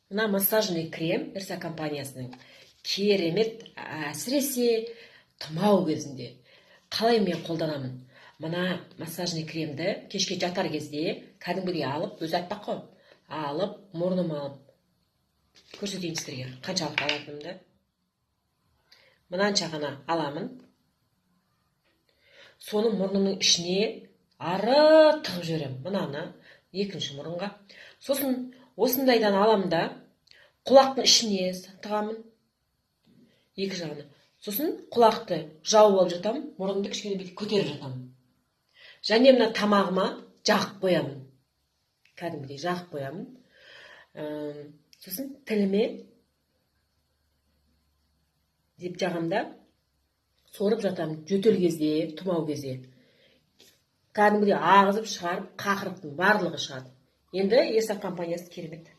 Мына массажный крем Эрса компаниясының керемет, әсіресе тұмау кезінде. Қалай мен қолданамын? Мына массажный кремді кешке жатар кезде кәдімгідей алып, өзі айтпақ қой. Алып, мұрныма алып. Көрсетейін сіздерге қаншалықты алатынымды. Мынанша ғана аламын. Соны мұрнымның ішіне ары тығып жіберемін. Мынаны екінші мұрынға. Сосын осындайдан аламын да құлақтың ішіне тығамын. Екі жағына. Сосын құлақты жауып алып жатамын, мұрнымды кішкене бүйтіп көтеріп жатамын. Және мына тамағыма жағып қоямын. Кәдімгідей жағып қоямын. Сосын тіліме деп жағамда сорып жатамын. Жөтел кезде, тұмау кезде. Кәдімгідей ағызып шығарып, қақырықтың барлығы шығады. Енді Эрса компаниясы керемет.